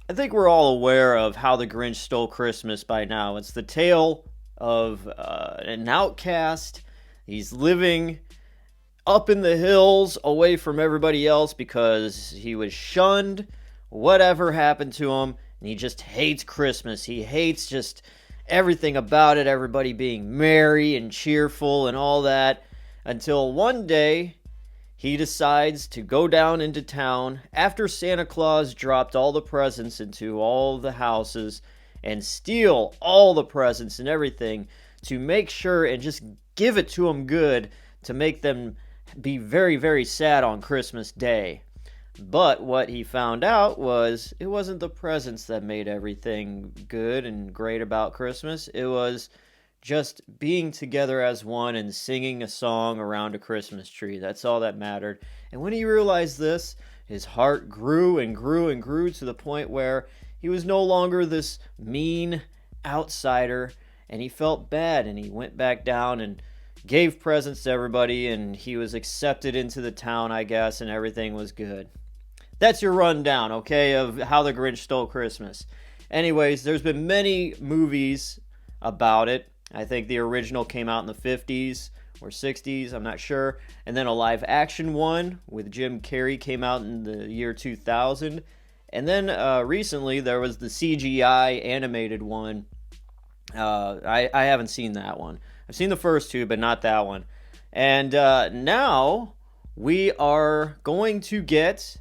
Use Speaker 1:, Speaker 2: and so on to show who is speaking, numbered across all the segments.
Speaker 1: I think we're all aware of How the Grinch Stole Christmas by now. It's the tale of an outcast. He's living up in the hills away from everybody else because he was shunned. Whatever happened to him, and he just hates Christmas. He hates just everything about it, everybody being merry and cheerful and all that, until one day he decides to go down into town after Santa Claus dropped all the presents into all the houses and steal all the presents and everything to make sure and just give it to them good to make them be very, very sad on Christmas Day. But what he found out was it wasn't the presents that made everything good and great about Christmas. It was just being together as one and singing a song around a Christmas tree. That's all that mattered. And when he realized this, his heart grew and grew and grew to the point where he was no longer this mean outsider, and he felt bad, and he went back down and gave presents to everybody, and he was accepted into the town, I guess, and everything was good. That's your rundown, okay, of How the Grinch Stole Christmas. Anyways, there's been many movies about it. I think the original came out in the 50s or 60s, I'm not sure. And then a live action one with Jim Carrey came out in the year 2000. And then recently there was the CGI animated one. I haven't seen that one. I've seen the first two, but not that one. And now we are going to get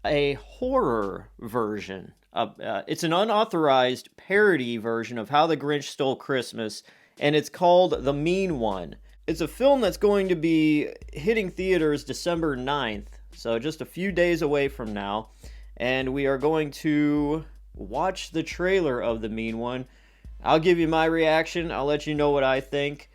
Speaker 1: a horror version. It's an unauthorized parody version of How the Grinch Stole Christmas, and it's called The Mean One. It's a film that's going to be hitting theaters December 9th, so just a few days away from now, and we are going to watch the trailer of The Mean One. I'll give you my reaction. I'll let you know what I think.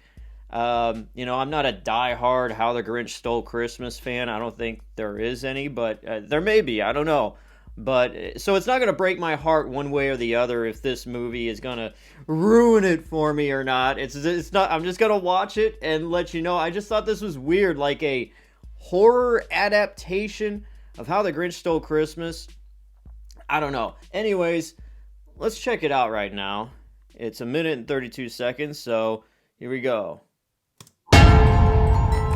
Speaker 1: I'm not a die-hard How the Grinch Stole Christmas fan. I don't think there is any, but there may be. I don't know. But so it's not going to break my heart one way or the other if this movie is going to ruin it for me or not. It's not. I'm just going to watch it and let you know. I just thought this was weird, like a horror adaptation of How the Grinch Stole Christmas. I don't know. Anyways, let's check it out right now. It's 1 minute and 32 seconds, so here we go.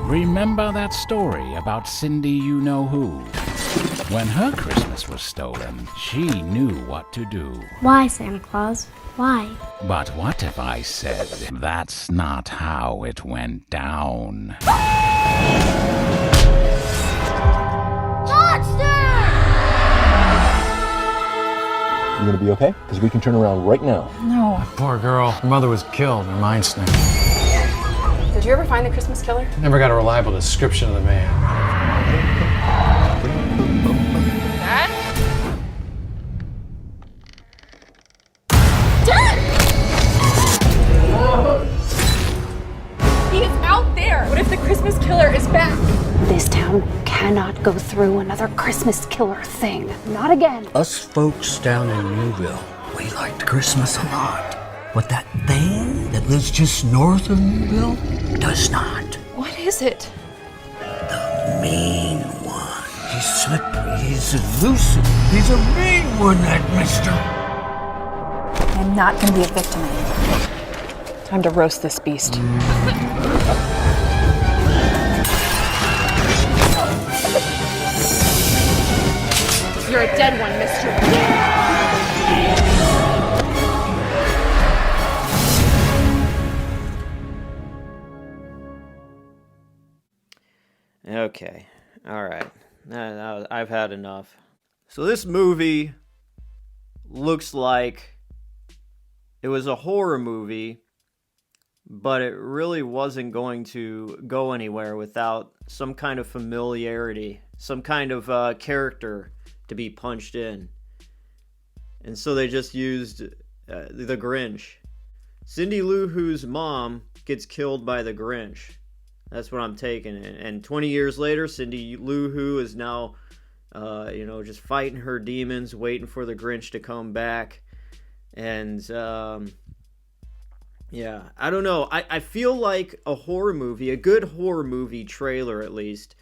Speaker 2: Remember that story about Cindy You-Know-Who? When her Christmas was stolen, she knew what to do.
Speaker 3: Why, Santa Claus? Why?
Speaker 2: But what if I said that's not how it went down?
Speaker 4: You gonna be okay? Because we can turn around right now.
Speaker 5: No. Poor girl. Her mother was killed. Her mind snapped.
Speaker 6: Did you ever find the Christmas killer?
Speaker 5: Never got a reliable description of the man.
Speaker 6: Dad? He is out there! What if the Christmas killer is back?
Speaker 3: This town cannot go through another Christmas killer thing. Not again.
Speaker 7: Us folks down in Newville, we liked Christmas a lot. But that thing that lives just north of Newville does not.
Speaker 6: What is it?
Speaker 7: The mean one. He's slippery, he's elusive. He's a mean one, that mister.
Speaker 6: I'm not gonna be a victim anymore. Time to roast this beast. You're a dead one, mister.
Speaker 1: Okay. All right. Now I've had enough. So this movie looks like it was a horror movie, but it really wasn't going to go anywhere without some kind of familiarity, some kind of character to be punched in. And so they just used the Grinch. Cindy Lou Who's mom gets killed by the Grinch. That's what I'm taking. And 20 years later, Cindy Lou Who is now, just fighting her demons, waiting for the Grinch to come back. And, I don't know. I feel like a horror movie, a good horror movie trailer at least,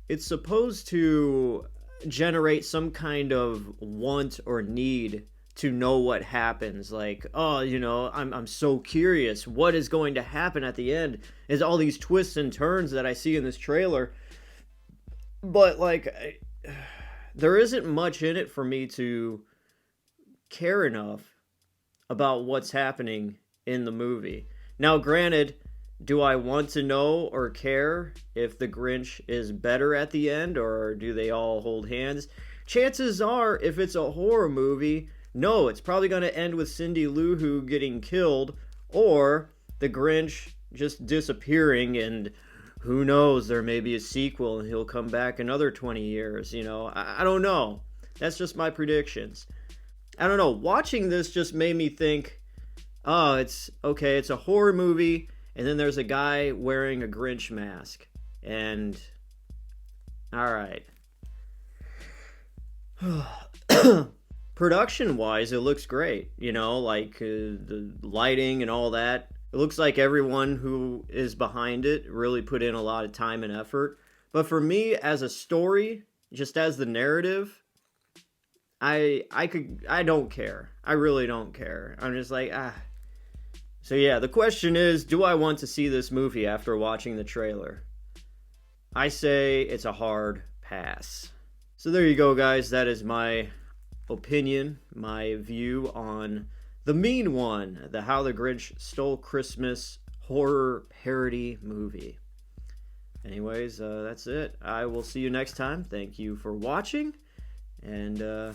Speaker 1: it's supposed to generate some kind of want or need to know what happens. Like, oh, I'm so curious. What is going to happen at the end? Is all these twists and turns that I see in this trailer. But, like, there isn't much in it for me to care enough about what's happening in the movie. Now, granted, do I want to know or care if the Grinch is better at the end, or do they all hold hands? Chances are, if it's a horror movie, no, it's probably going to end with Cindy Lou Who getting killed, or the Grinch just disappearing, and who knows, there may be a sequel and he'll come back another 20 years, I don't know. That's just my predictions. I don't know. Watching this just made me think, oh, it's okay, it's a horror movie, and then there's a guy wearing a Grinch mask. And, alright. Production-wise, it looks great. Like the lighting and all that. It looks like everyone who is behind it really put in a lot of time and effort. But for me, as a story, just as the narrative, I don't care. I really don't care. I'm just like, So yeah, the question is, do I want to see this movie after watching the trailer? I say it's a hard pass. So there you go, guys. That is my opinion, my view on The Mean One, the How the Grinch Stole Christmas horror parody movie. Anyways, that's it. I will see you next time. Thank you for watching. And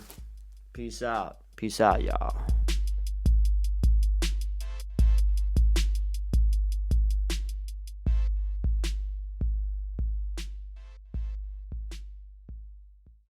Speaker 1: peace out. Peace out, y'all.